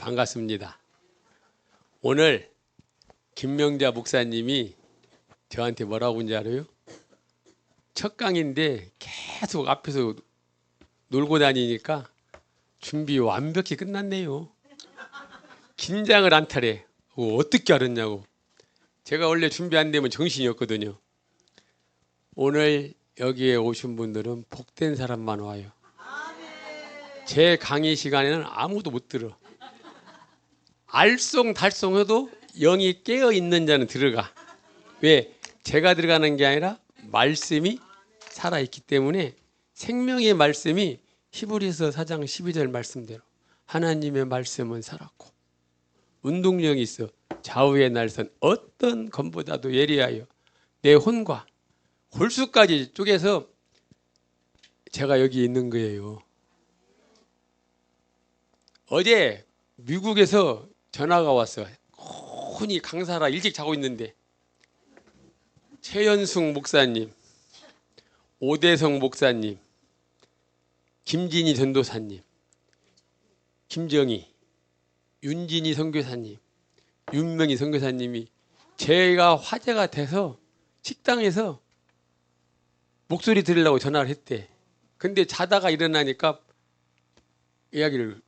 반갑습니다. 오늘 김명자 목사님이 저한테 뭐라고 한지 알아요? 첫 강인데 계속 앞에서 놀고 다니니까 준비 완벽히 끝났네요. 긴장을 안 타래. 어떻게 알았냐고. 제가 원래 준비 안 되면 정신이 없거든요. 오늘 여기에 오신 분들은 복된 사람만 와요. 제 강의 시간에는 아무도 못 들어. 알쏭달쏭해도 영이 깨어있는 자는 들어가. 왜? 제가 들어가는 게 아니라 말씀이 살아있기 때문에 생명의 말씀이 히브리서 4장 12절 말씀대로 하나님의 말씀은 살았고 운동력이 있어 좌우의 날선 어떤 검보다도 예리하여 내 혼과 골수까지 쪼개서 제가 여기 있는 거예요. 어제 미국에서 전화가 왔어. 혼이 강사라 일찍 자고 있는데 최연숙 목사님, 오대성 목사님, 김진희 전도사님, 김정희, 윤진희 선교사님, 윤명희 선교사님이 제가 화제가 돼서 식당에서 목소리 들으려고 전화를 했대. 근데 자다가 일어나니까 이야기를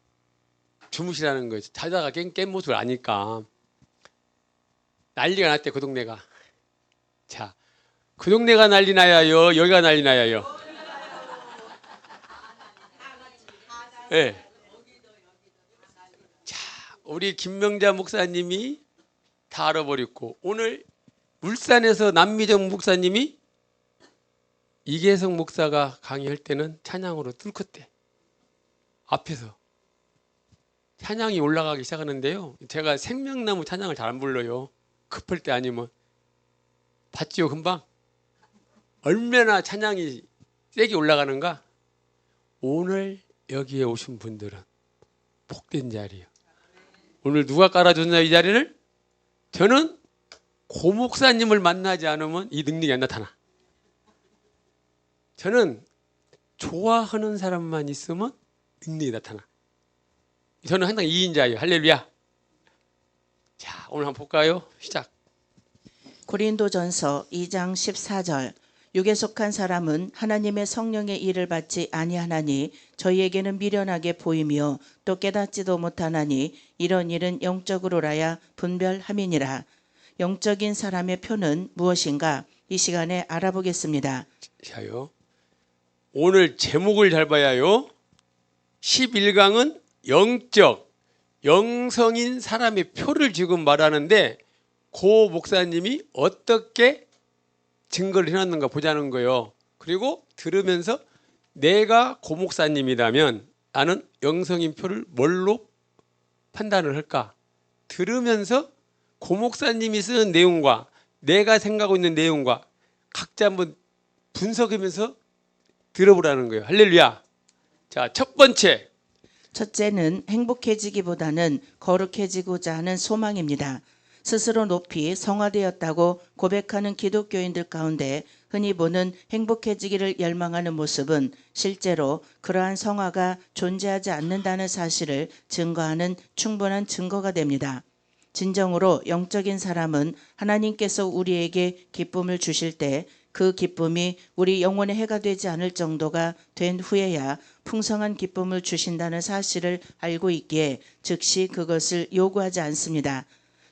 주무시라는 거예요. 자다가 깬 모습을 아니까 난리가 났대. 그 동네가. 자, 그 동네가 난리 나야요, 여기가 난리 나야요. 예. 네. 자, 우리 김명자 목사님이 다 알아버렸고 오늘 울산에서 남미정 목사님이 이계성 목사가 강의할 때는 찬양으로 뚫었대. 앞에서 찬양이 올라가기 시작하는데요. 제가 생명나무 찬양을 잘 안 불러요. 급할 때 아니면. 봤지요 금방? 얼마나 찬양이 세게 올라가는가? 오늘 여기에 오신 분들은 복된 자리예요. 오늘 누가 깔아줬나 이 자리를? 저는 고 목사님을 만나지 않으면 이 능력이 안 나타나. 저는 좋아하는 사람만 있으면 능력이 나타나. 저는 항상 2인자예요. 할렐루야. 자, 오늘 한번 볼까요? 시작. 고린도전서 2장 14절 육에 속한 사람은 하나님의 성령의 일을 받지 아니하나니 저희에게는 미련하게 보이며 또 깨닫지도 못하나니 이런 일은 영적으로라야 분별함이니라. 영적인 사람의 표는 무엇인가? 이 시간에 알아보겠습니다. 자요. 오늘 제목을 잘 봐야요. 11강은 영적, 영성인 사람의 표를 지금 말하는데 고 목사님이 어떻게 증거를 해놨는가 보자는 거예요. 그리고 들으면서 내가 고 목사님이라면 나는 영성인 표를 뭘로 판단을 할까? 들으면서 고 목사님이 쓰는 내용과 내가 생각하고 있는 내용과 각자 한번 분석하면서 들어보라는 거예요. 할렐루야. 자, 첫 번째. 첫째는 행복해지기보다는 거룩해지고자 하는 소망입니다. 스스로 높이 성화되었다고 고백하는 기독교인들 가운데 흔히 보는 행복해지기를 열망하는 모습은 실제로 그러한 성화가 존재하지 않는다는 사실을 증거하는 충분한 증거가 됩니다. 진정으로 영적인 사람은 하나님께서 우리에게 기쁨을 주실 때 그 기쁨이 우리 영혼의 해가 되지 않을 정도가 된 후에야 풍성한 기쁨을 주신다는 사실을 알고 있기에 즉시 그것을 요구하지 않습니다.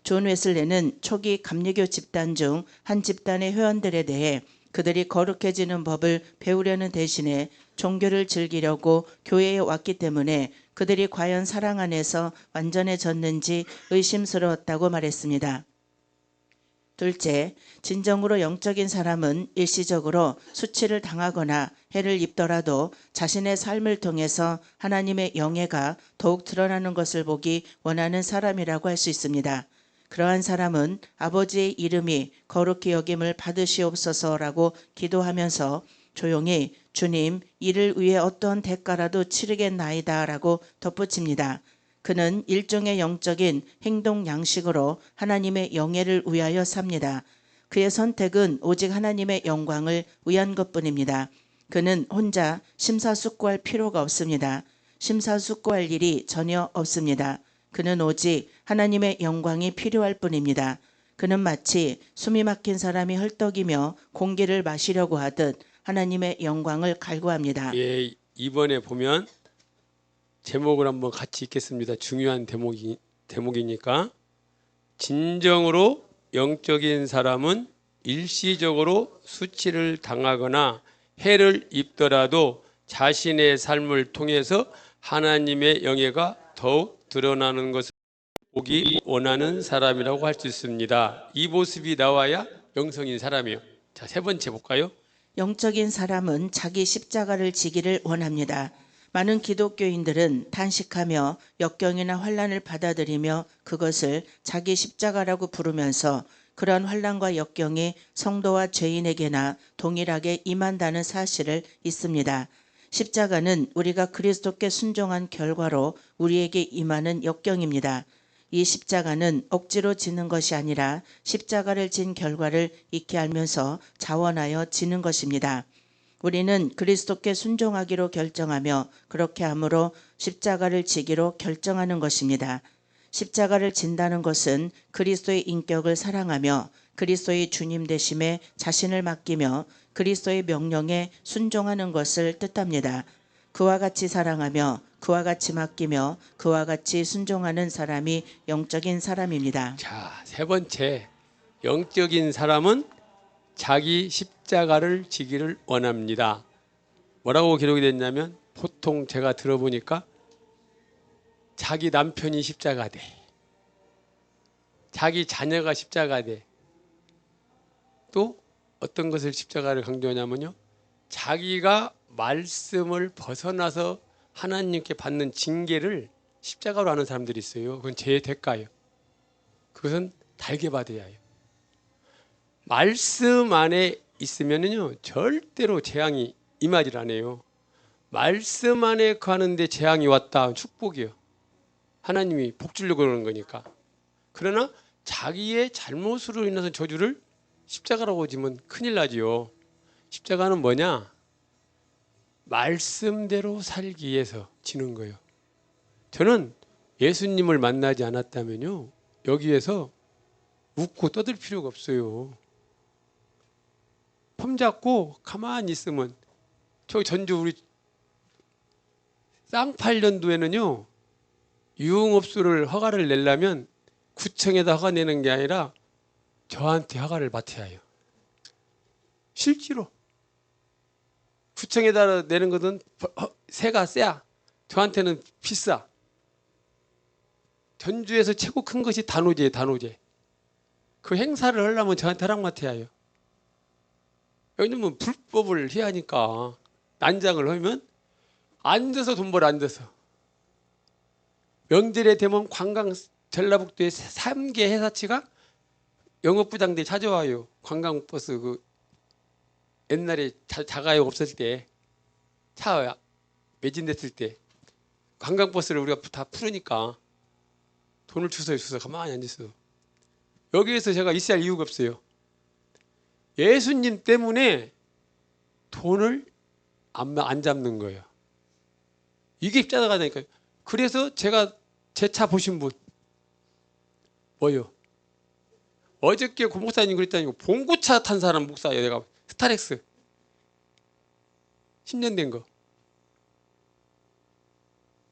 존 웨슬레는 초기 감리교 집단 중 한 집단의 회원들에 대해 그들이 거룩해지는 법을 배우려는 대신에 종교를 즐기려고 교회에 왔기 때문에 그들이 과연 사랑 안에서 완전해졌는지 의심스러웠다고 말했습니다. 둘째, 진정으로 영적인 사람은 일시적으로 수치를 당하거나 해를 입더라도 자신의 삶을 통해서 하나님의 영예가 더욱 드러나는 것을 보기 원하는 사람이라고 할 수 있습니다. 그러한 사람은 아버지의 이름이 거룩히 여김을 받으시옵소서라고 기도하면서 조용히 주님, 이를 위해 어떤 대가라도 치르겠나이다 라고 덧붙입니다. 그는 일종의 영적인 행동 양식으로 하나님의 영예를 위하여 삽니다. 그의 선택은 오직 하나님의 영광을 위한 것뿐입니다. 그는 혼자 심사숙고할 필요가 없습니다. 심사숙고할 일이 전혀 없습니다. 그는 오직 하나님의 영광이 필요할 뿐입니다. 그는 마치 숨이 막힌 사람이 헐떡이며 공기를 마시려고 하듯 하나님의 영광을 갈구합니다. 예, 이번에 보면 제목을 한번 같이 읽겠습니다. 중요한 대목이니까. 진정으로 영적인 사람은 일시적으로 수치를 당하거나 해를 입더라도 자신의 삶을 통해서 하나님의 영예가 더욱 드러나는 것을 보기 원하는 사람이라고 할 수 있습니다. 이 모습이 나와야 영성인 사람이에요. 자, 세 번째 볼까요? 영적인 사람은 자기 십자가를 지기를 원합니다. 많은 기독교인들은 탄식하며 역경이나 환난을 받아들이며 그것을 자기 십자가라고 부르면서 그런 환난과 역경이 성도와 죄인에게나 동일하게 임한다는 사실을 잊습니다. 십자가는 우리가 그리스도께 순종한 결과로 우리에게 임하는 역경입니다. 이 십자가는 억지로 지는 것이 아니라 십자가를 진 결과를 잊게 알면서 자원하여 지는 것입니다. 우리는 그리스도께 순종하기로 결정하며 그렇게 함으로 십자가를 지기로 결정하는 것입니다. 십자가를 진다는 것은 그리스도의 인격을 사랑하며 그리스도의 주님 되심에 자신을 맡기며 그리스도의 명령에 순종하는 것을 뜻합니다. 그와 같이 사랑하며 그와 같이 맡기며 그와 같이 순종하는 사람이 영적인 사람입니다. 자, 세 번째, 영적인 사람은 자기 십자가를 지기를 원합니다. 뭐라고 기록이 됐냐면 보통 제가 들어보니까 자기 남편이 십자가 돼, 자기 자녀가 십자가 돼, 또 어떤 것을 십자가를 강조하냐면요, 자기가 말씀을 벗어나서 하나님께 받는 징계를 십자가로 하는 사람들이 있어요. 그건 죄의 대가예요. 그것은 달게 받아야 해요. 말씀 안에 있으면요 절대로 재앙이 임하질 않아요. 말씀 안에 가는데 재앙이 왔다, 축복이요. 하나님이 복 주려고 그러는 거니까. 그러나 자기의 잘못으로 인해서 저주를 십자가라고 지면 큰일 나지요. 십자가는 뭐냐? 말씀대로 살기 위해서 지는 거예요. 저는 예수님을 만나지 않았다면요 여기에서 웃고 떠들 필요가 없어요. 폼 잡고 가만히 있으면, 저 전주 우리 쌍팔년도에는요 유흥업소를 허가를 내려면 구청에다 허가 내는 게 아니라 저한테 허가를 맡아야 해요. 실제로 구청에다 내는 것은 세가 세야, 저한테는 비싸. 전주에서 최고 큰 것이 단오제예요. 단오제. 그 행사를 하려면 저한테 허락 맡아야 해요. 왜냐면 불법을 해야 하니까. 난장을 하면 앉아서 돈 벌어, 앉아서. 명절에 되면 관광 전라북도에 3개 회사치가 영업부장들이 찾아와요. 관광버스 그 옛날에 자가용 없었을 때, 차 매진됐을 때 관광버스를 우리가 다 풀으니까 돈을 주워서 가만히 앉았어. 여기에서 제가 있어야 할 이유가 없어요. 예수님 때문에 돈을 안 잡는 거예요. 이게 십자가가 되니까요. 그래서 제가 제 차 보신 분 뭐요? 어저께 고 목사님 그랬다니까 봉고차 탄 사람 목사예요. 내가 스타렉스 10년 된 거.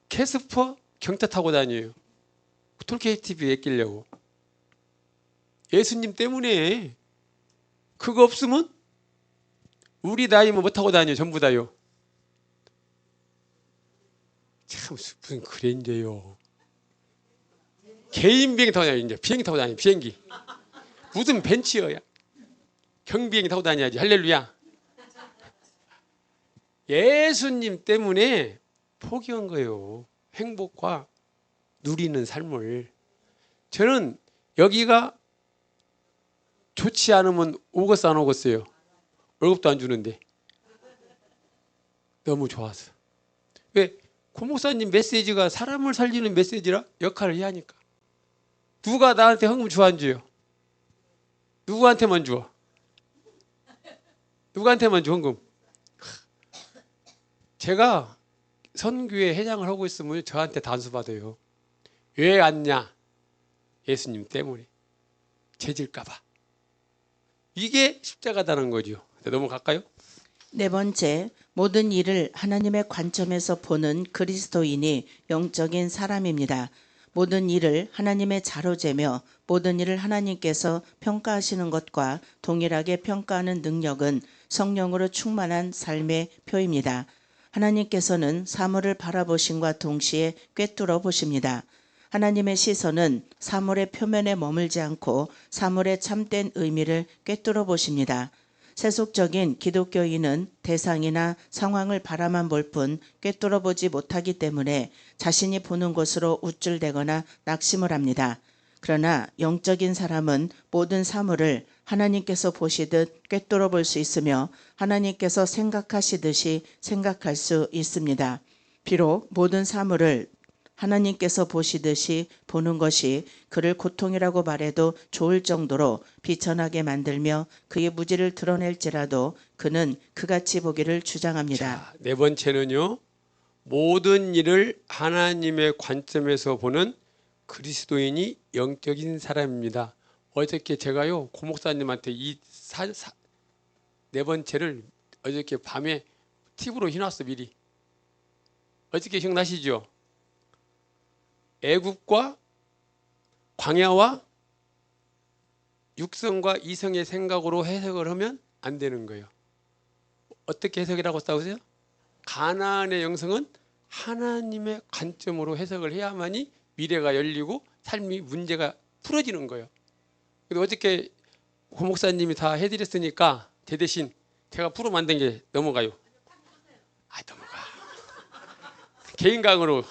캐스퍼 경차 타고 다녀요. 톨게이트 에 끼려고. 예수님 때문에. 그거 없으면 우리 나이면 못 타고 다녀요. 전부 다요. 참 무슨 그랜저요. 개인 비행기 타고 다녀요. 이제 비행기 타고 다녀요. 비행기. 무슨 벤츠야. 경비행기 타고 다녀야지. 할렐루야. 예수님 때문에 포기한 거예요. 행복과 누리는 삶을. 저는 여기가 좋지 않으면 오겠어 안 오겠어요? 월급도 안 주는데. 너무 좋아서. 왜? 고 목사님 메시지가 사람을 살리는 메시지라 역할을 해야 하니까. 누가 나한테 헌금 줘 안 줘요? 누구한테만 줘? 누구한테만 줘 헌금? 제가 선교회 회장을 하고 있으면 저한테 단수 받아요. 왜 왔냐? 예수님 때문에. 죄질까봐. 이게 십자가다는 거죠. 넘어갈까요? 네 번째, 모든 일을 하나님의 관점에서 보는 그리스도인이 영적인 사람입니다. 모든 일을 하나님의 자로 재며 모든 일을 하나님께서 평가하시는 것과 동일하게 평가하는 능력은 성령으로 충만한 삶의 표입니다. 하나님께서는 사물을 바라보심과 동시에 꿰뚫어 보십니다. 하나님의 시선은 사물의 표면에 머물지 않고 사물의 참된 의미를 꿰뚫어 보십니다. 세속적인 기독교인은 대상이나 상황을 바라만 볼 뿐 꿰뚫어 보지 못하기 때문에 자신이 보는 곳으로 우쭐대거나 낙심을 합니다. 그러나 영적인 사람은 모든 사물을 하나님께서 보시듯 꿰뚫어 볼 수 있으며 하나님께서 생각하시듯이 생각할 수 있습니다. 비록 모든 사물을 하나님께서 보시듯이 보는 것이 그를 고통이라고 말해도 좋을 정도로 비천하게 만들며 그의 무지를 드러낼지라도 그는 그같이 보기를 주장합니다. 자, 네 번째는요. 모든 일을 하나님의 관점에서 보는 그리스도인이 영적인 사람입니다. 어저께 제가요 고 목사님한테 이 네 번째를 어저께 밤에 팁으로 해놨어 미리. 어저께 기억나시죠? 애국과 광야와 육성과 이성의 생각으로 해석을 하면 안 되는 거예요. 어떻게 해석이라고 싸우세요? 가나안의 영성은 하나님의 관점으로 해석을 해야만이 미래가 열리고 삶이 문제가 풀어지는 거예요. 근데 어저께 고 목사님이 다 해드렸으니까 제 대신 제가 프로 만든 게 넘어가요. 넘어가. 개인 강으로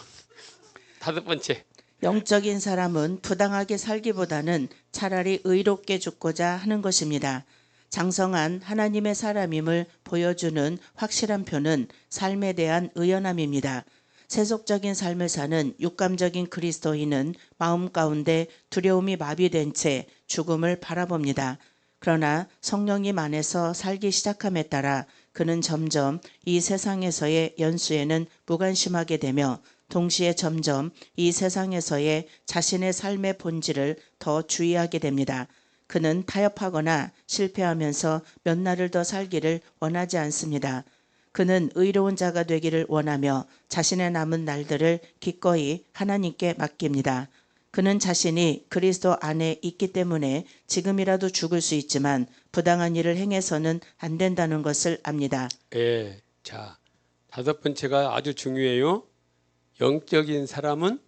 다섯 번째. 영적인 사람은 부당하게 살기보다는 차라리 의롭게 죽고자 하는 것입니다. 장성한 하나님의 사람임을 보여주는 확실한 표는 삶에 대한 의연함입니다. 세속적인 삶을 사는 육감적인 그리스도인은 마음 가운데 두려움이 마비된 채 죽음을 바라봅니다. 그러나 성령님 안에서 살기 시작함에 따라 그는 점점 이 세상에서의 연수에는 무관심하게 되며 동시에 점점 이 세상에서의 자신의 삶의 본질을 더 주의하게 됩니다. 그는 타협하거나 실패하면서 몇 날을 더 살기를 원하지 않습니다. 그는 의로운 자가 되기를 원하며 자신의 남은 날들을 기꺼이 하나님께 맡깁니다. 그는 자신이 그리스도 안에 있기 때문에 지금이라도 죽을 수 있지만 부당한 일을 행해서는 안 된다는 것을 압니다. 예. 자, 다섯 번째가 아주 중요해요. 영적인 사람은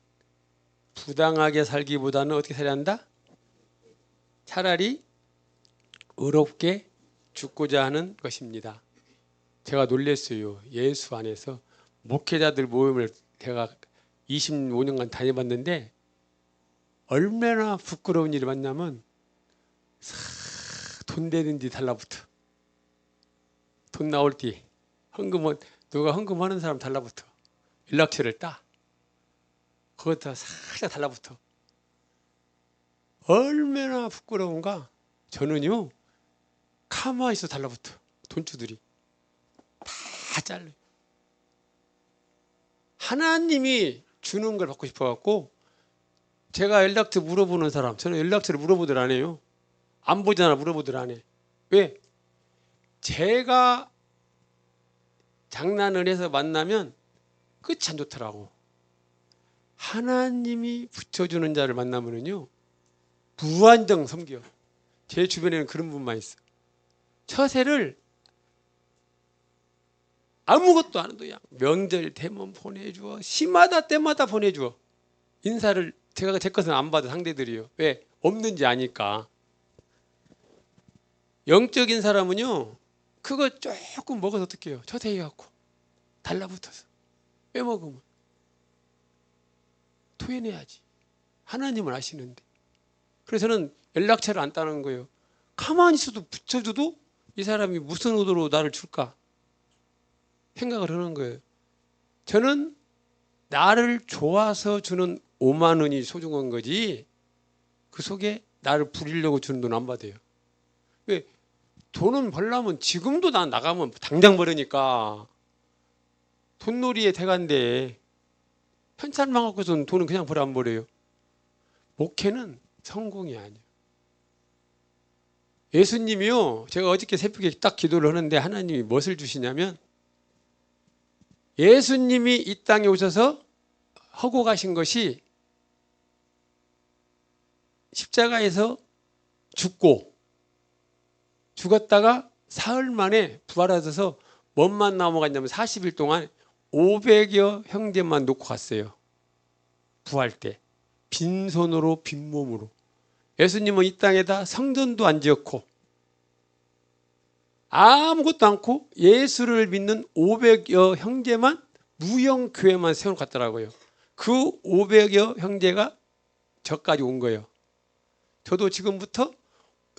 부당하게 살기보다는 어떻게 살아야 한다? 차라리 의롭게 죽고자 하는 것입니다. 제가 놀랐어요. 예수 안에서 목회자들 모임을 제가 25년간 다녀봤는데 얼마나 부끄러운 일을 만나면 돈 되는지 달라붙어. 돈 나올 때 헌금은 누가 헌금하는 사람 달라붙어. 연락처를 따. 그것도 살짝 달라붙어. 얼마나 부끄러운가. 저는요 가만히 있어 달라붙어. 돈주들이 다 잘라요. 하나님이 주는 걸 받고 싶어갖고 제가 연락처 물어보는 사람, 저는 연락처를 물어보들 안 해요. 안 보잖아. 물어보들 안 해. 왜? 제가 장난을 해서 만나면 끝이 안 좋더라고. 하나님이 붙여주는 자를 만나면은요 무한정 섬겨. 제 주변에는 그런 분만 있어. 처세를 아무것도 안 해도 그냥 명절 되면 보내주어. 심하다 때마다 보내주어. 인사를 제가 제 것은 안 받아 상대들이요. 왜? 없는지 아니까. 영적인 사람은요 그거 조금 먹어서 어떻게 해요? 처세해갖고 달라붙어서 빼먹으면 토해내야지. 하나님을 아시는데. 그래서 저는 연락처를 안 따는 거예요. 가만히 있어도 붙여줘도 이 사람이 무슨 의도로 나를 줄까 생각을 하는 거예요. 저는 나를 좋아서 주는 5만 원이 소중한 거지 그 속에 나를 부리려고 주는 돈 안 받아요. 왜? 돈은 벌려면 지금도 나 나가면 당장 벌으니까 돈놀이에 대간데 현찰만 갖고서는 돈은 그냥 벌어 안 벌어요. 목회는 성공이 아니에요. 예수님이요, 제가 어저께 새벽에 딱 기도를 하는데 하나님이 무엇을 주시냐면, 예수님이 이 땅에 오셔서 하고 가신 것이 십자가에서 죽었다가 사흘 만에 부활하셔서 뭔만 넘어갔냐면 40일 동안 500여 형제만 놓고 갔어요. 부활 때. 빈손으로 빈몸으로. 예수님은 이 땅에다 성전도 안 지었고 아무것도 않고 예수를 믿는 500여 형제만 무형교회만 세워놓고 갔더라고요. 그 500여 형제가 저까지 온 거예요. 저도 지금부터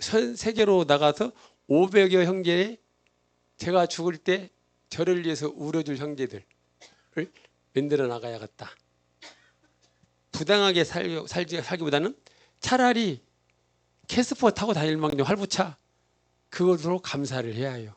전 세계로 나가서 500여 형제에 제가 죽을 때 저를 위해서 울어줄 형제들을 만들어 나가야겠다. 부당하게 살기보다는 차라리 캐스퍼 타고 다닐 망정 활부차 그것으로 감사를 해야 해요.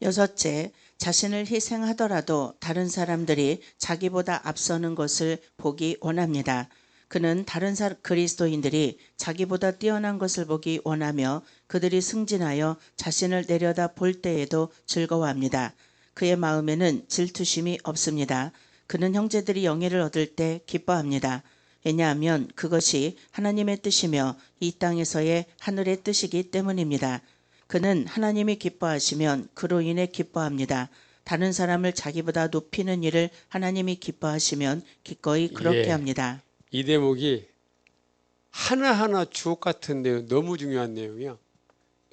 여섯째, 자신을 희생하더라도 다른 사람들이 자기보다 앞서는 것을 보기 원합니다. 그는 다른 그리스도인들이 자기보다 뛰어난 것을 보기 원하며 그들이 승진하여 자신을 내려다 볼 때에도 즐거워합니다. 그의 마음에는 질투심이 없습니다. 그는 형제들이 영예를 얻을 때 기뻐합니다. 왜냐하면 그것이 하나님의 뜻이며 이 땅에서의 하늘의 뜻이기 때문입니다. 그는 하나님이 기뻐하시면 그로 인해 기뻐합니다. 다른 사람을 자기보다 높이는 일을 하나님이 기뻐하시면 기꺼이 그렇게 합니다. 이 대목이 하나하나 주옥 같은 내용, 너무 중요한 내용이요.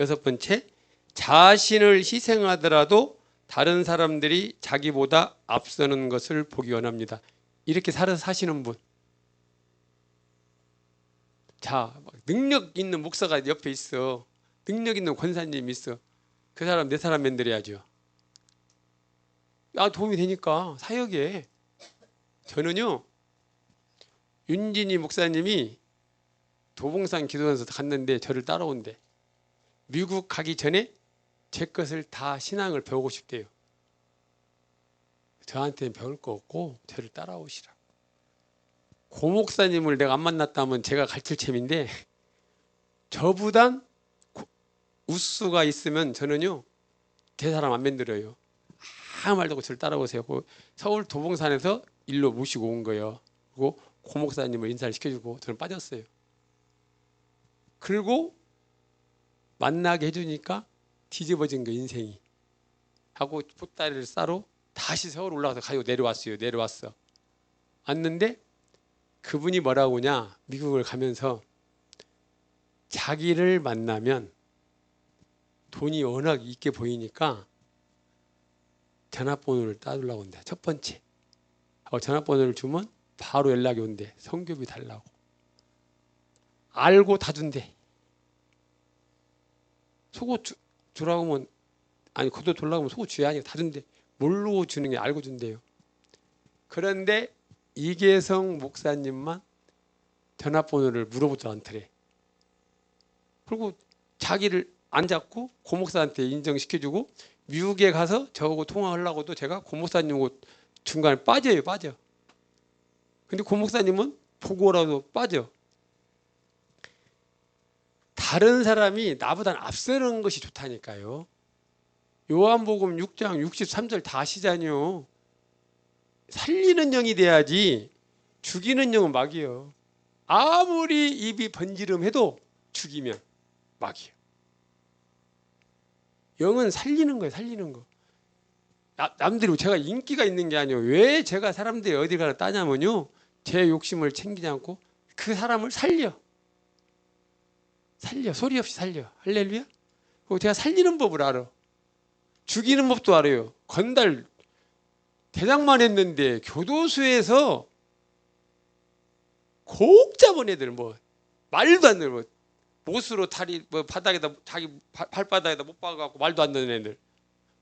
여섯 번째, 자신을 희생하더라도 다른 사람들이 자기보다 앞서는 것을 보기 원합니다. 이렇게 살아서 사시는 분. 자, 능력 있는 목사가 옆에 있어. 능력 있는 권사님이 있어. 그 사람 내 사람 만들어야죠. 도움이 되니까 사역에. 저는요, 윤진이 목사님이 도봉산 기도원에서 갔는데 저를 따라온대. 미국 가기 전에 제 것을 다 신앙을 배우고 싶대요. 저한테는 배울 거 없고 저를 따라오시라. 고 목사님을 내가 안 만났다면 제가 가르칠 셈인데 저보단 우수가 있으면 저는요 제 사람 안 만들어요. 아무 말도 없고 저를 따라오세요. 서울 도봉산에서 일로 모시고 온 거예요. 그리고 고 목사님을 인사를 시켜주고 저는 빠졌어요. 그리고 만나게 해주니까 뒤집어진 거 인생이 하고 보따리를 싸러 다시 서울 올라가서 가요. 내려왔어. 왔는데 그분이 뭐라고 하냐, 미국을 가면서 자기를 만나면 돈이 워낙 있게 보이니까 전화번호를 따달라고 한다. 첫 번째. 전화번호를 주면 바로 연락이 온대. 성교비 달라고. 알고 다 준대. 속옷 주라고 하면, 아니 겉옷 돌라고 하면 속옷 줘야 하니까 다 준대. 모르고 주는 게 알고 준대요. 그런데 이계성 목사님만 전화번호를 물어보지 않더래. 그리고 자기를 안 잡고 고 목사한테 인정시켜주고 미국에 가서 저하고 통화하려고도 제가 고 목사님하고 중간에 빠져. 근데 고 목사님은 보고라도 빠져. 다른 사람이 나보다 앞서는 것이 좋다니까요. 요한복음 6장 63절 다 아시잖요. 살리는 영이 돼야지 죽이는 영은 막이에요. 아무리 입이 번지름해도 죽이면 막이에요. 영은 살리는 거예요. 살리는 거. 남들이 제가 인기가 있는 게 아니에요. 왜 제가 사람들이 어디 가나 따냐면요, 제 욕심을 챙기지 않고 그 사람을 살려. 소리 없이 살려. 할렐루야. 그리고 제가 살리는 법을 알아. 죽이는 법도 알아요. 건달 대장만 했는데 교도소에서 곡 잡은 애들, 말도 안 되는 못으로 다리 바닥에다 자기 발바닥에다 못 박아갖고 말도 안 되는 애들,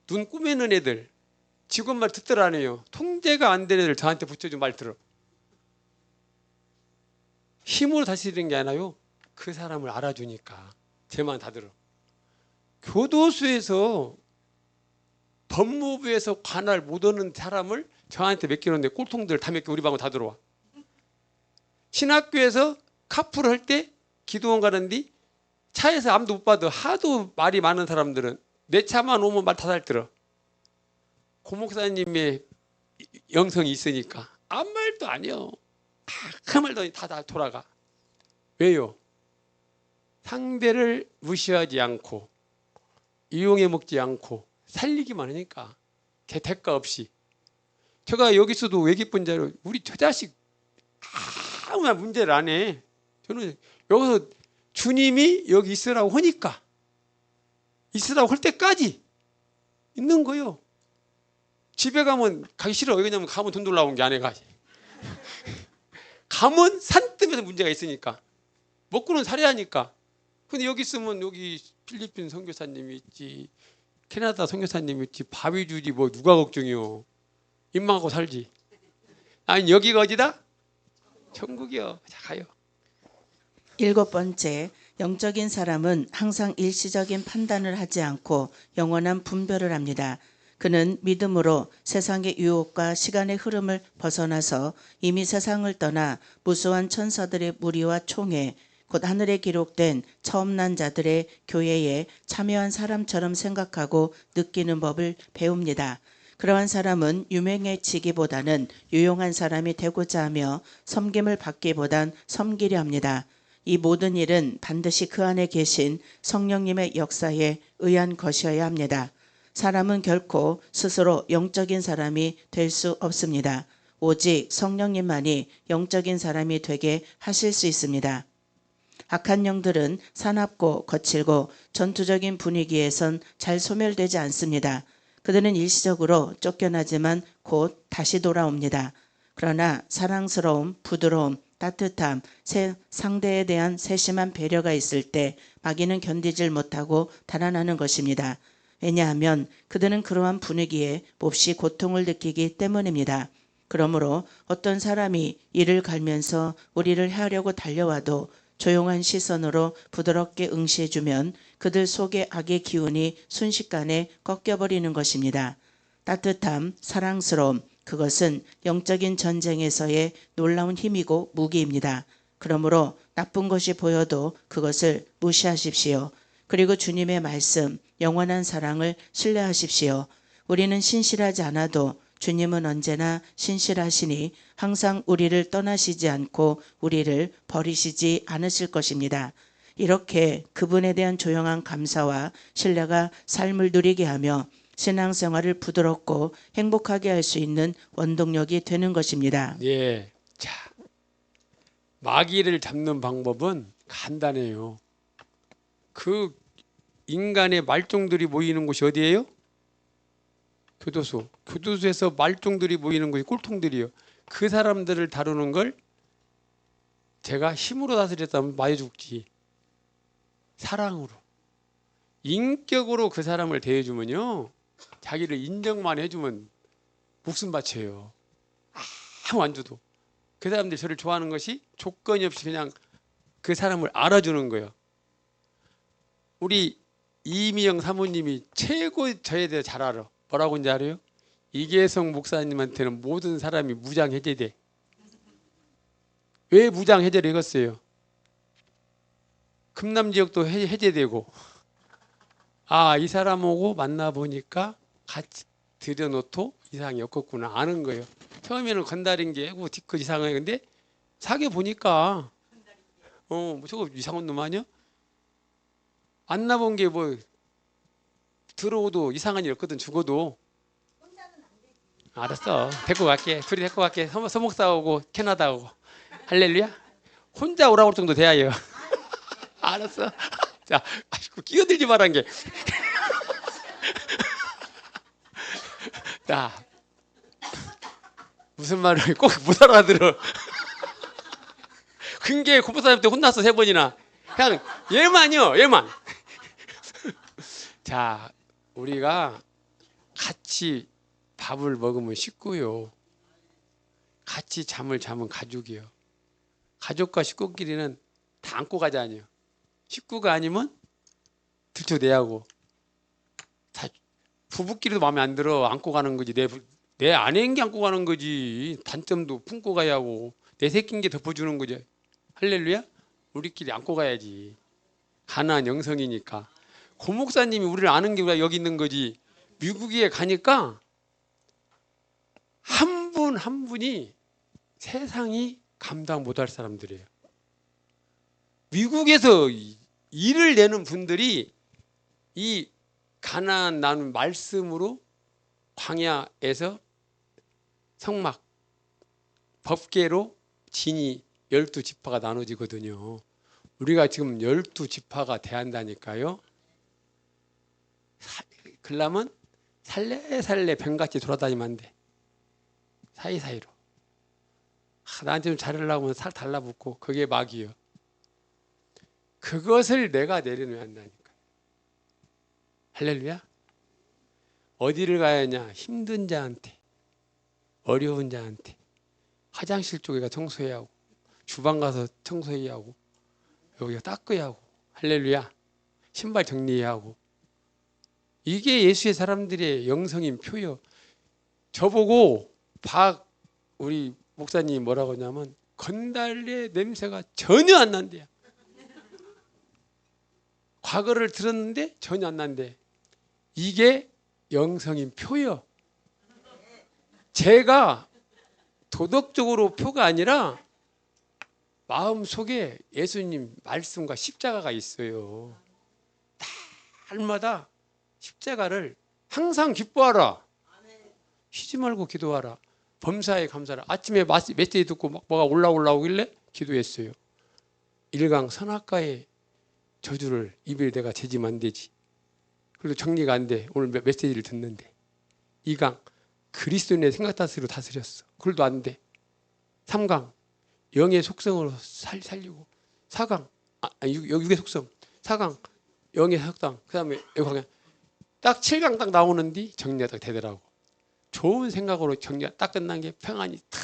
눈 꾸미는 애들, 직원 말 듣더라네요. 통제가 안 되는 애들 저한테 붙여준 말 들어. 힘으로 다스리는 게 아니라요, 그 사람을 알아주니까 제 말 다 들어. 교도소에서 법무부에서 관할 못 오는 사람을 저한테 맡기는데 꼴통들 다 맡겨 우리 방으로 다 들어와. 신학교에서 카풀 할 때 기도원 가는데 차에서 아무도 못 봐도 하도 말이 많은 사람들은 내 차만 오면 말 다 잘 들어. 고 목사님의 영성이 있으니까 아무 말도 안 해요. 그 말도 다 돌아가. 왜요? 상대를 무시하지 않고 이용해 먹지 않고 살리기만 하니까 대가 없이. 제가 여기서도 외기분자로 우리 저 자식 아무나 문제를 안 해. 저는 여기서 주님이 여기 있으라고 하니까 있으라고 할 때까지 있는 거예요. 집에 가면 가기 싫어. 왜냐면 가면 돈 돌아온 게 아내가. 가면 산뜸에서 문제가 있으니까. 먹고는 살아야 하니까. 근데 여기 있으면 여기 필리핀 선교사님이 있지, 캐나다 선교사님이 있지, 밥이 주지 뭐 누가 걱정이요. 입만 갖고 살지. 아니 여기가 어디다? 천국이요. 자 가요. 7번째, 영적인 사람은 항상 일시적인 판단을 하지 않고 영원한 분별을 합니다. 그는 믿음으로 세상의 유혹과 시간의 흐름을 벗어나서 이미 세상을 떠나 무수한 천사들의 무리와 총회, 곧 하늘에 기록된 처음 난 자들의 교회에 참여한 사람처럼 생각하고 느끼는 법을 배웁니다. 그러한 사람은 유명해지기보다는 유용한 사람이 되고자 하며 섬김을 받기보단 섬기려 합니다. 이 모든 일은 반드시 그 안에 계신 성령님의 역사에 의한 것이어야 합니다. 사람은 결코 스스로 영적인 사람이 될 수 없습니다. 오직 성령님만이 영적인 사람이 되게 하실 수 있습니다. 악한 영들은 사납고 거칠고 전투적인 분위기에선 잘 소멸되지 않습니다. 그들은 일시적으로 쫓겨나지만 곧 다시 돌아옵니다. 그러나 사랑스러움, 부드러움, 따뜻함, 상대에 대한 세심한 배려가 있을 때 마귀는 견디질 못하고 달아나는 것입니다. 왜냐하면 그들은 그러한 분위기에 몹시 고통을 느끼기 때문입니다. 그러므로 어떤 사람이 이를 갈면서 우리를 해하려고 달려와도 조용한 시선으로 부드럽게 응시해주면 그들 속의 악의 기운이 순식간에 꺾여버리는 것입니다. 따뜻함, 사랑스러움, 그것은 영적인 전쟁에서의 놀라운 힘이고 무기입니다. 그러므로 나쁜 것이 보여도 그것을 무시하십시오. 그리고 주님의 말씀, 영원한 사랑을 신뢰하십시오. 우리는 신실하지 않아도 주님은 언제나 신실하시니 항상 우리를 떠나시지 않고 우리를 버리시지 않으실 것입니다. 이렇게 그분에 대한 조용한 감사와 신뢰가 삶을 누리게 하며 신앙생활을 부드럽고 행복하게 할 수 있는 원동력이 되는 것입니다. 예. 자, 마귀를 잡는 방법은 간단해요. 그 인간의 말종들이 모이는 곳이 어디예요? 교도소. 교도소에서 말종들이 모이는 곳이 꼴통들이요. 그 사람들을 다루는 걸 제가 힘으로 다스렸다면 많이 죽지. 사랑으로. 인격으로 그 사람을 대해주면요. 자기를 인정만 해주면 목숨 바쳐요. 아무 안 줘도. 그 사람들이 저를 좋아하는 것이 조건이 없이 그냥 그 사람을 알아주는 거예요. 우리 이미영 사모님이 최고 저에 대해 잘 알아. 뭐라고 하는지 알아요? 이계성 목사님한테는 모든 사람이 무장 해제돼. 왜 무장 해제를 했어요? 금남 지역도 해제되고, 아, 이 사람하고 만나보니까 같이 들여놓고 이상이 없겠구나 아는 거예요. 처음에는 건달인 게 뒤끝 이상해. 근데 사귀어 보니까 저거 이상한 놈 아니야? 만나본 게 뭐 들어오도 이상한 일 없거든. 죽어도. 알았어. 데리고 갈게. 둘이 데리고 갈게. 서목사 오고 캐나다 오고. 할렐루야. 혼자 오라고 할 정도 돼야 해요. 알았어. 자, 아이고 끼어들지 말한 게. 자, 무슨 말을 꼭 못 알아들어. 근게 고포사님 때 혼났어 3번이나. 그냥 얘만요, 얘만. 자, 우리가 같이 밥을 먹으면 식구요. 같이 잠을 자면 가족이요. 가족과 식구끼리는 다 안고 가자 아니요. 식구가 아니면 들쳐내하고. 부부끼리도 마음에 안 들어. 안고 가는 거지. 내 아내인 게 안고 가는 거지. 단점도 품고 가야 하고 내 새끼인 게 덮어주는 거죠. 할렐루야. 우리끼리 안고 가야지. 가나안 영성이니까. 고 목사님이 우리를 아는 게 여기 있는 거지. 미국에 가니까 한 분 한 분이 세상이 감당 못할 사람들이에요. 미국에서 일을 내는 분들이 이 가나안 나눈 말씀으로 광야에서 성막 법궤로 진이 12지파가 나눠지거든요. 우리가 지금 12지파가 돼한다니까요. 그러려면 살래살래 뱀같이 돌아다니면 안 돼. 사이사이로. 나한테 좀 잘하려고 하면 살 달라붙고 그게 막이요. 그것을 내가 내려놓아야 한다니까. 할렐루야. 어디를 가야 하냐. 힘든 자한테, 어려운 자한테. 화장실 쪽에 가 청소해야 하고, 주방 가서 청소해야 하고, 여기가 닦아야 하고, 할렐루야. 신발 정리해야 하고. 이게 예수의 사람들의 영성인 표요. 저보고 우리 목사님이 뭐라고 하냐면 건달의 냄새가 전혀 안 난대요. 과거를 들었는데 전혀 안 난대. 이게 영성인 표요. 제가 도덕적으로 표가 아니라 마음속에 예수님 말씀과 십자가가 있어요. 날마다 십자가를 항상 기뻐하라. 쉬지 말고 기도하라. 범사에 감사하라. 아침에 메시지 듣고 뭐가 올라오길래 기도했어요. 일강 선악과의 저주를 입에 내가 재지면 안 되지. 그래도 정리가 안 돼. 오늘 메시지를 듣는데. 2강 그리스도인의 생각다스리로 다스렸어. 그걸도 안 돼. 3강 영의 속성으로 살리고. 4강 육의 속성. 4강 영의 속성. 그 다음에 딱 7강 딱 나오는 뒤 정리가 딱 되더라고. 좋은 생각으로 정리가 딱 끝난 게 평안이 탁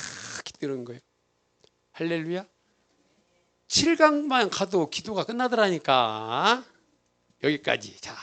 드는 거예요. 할렐루야. 7강만 가도 기도가 끝나더라니까. 여기까지. 자.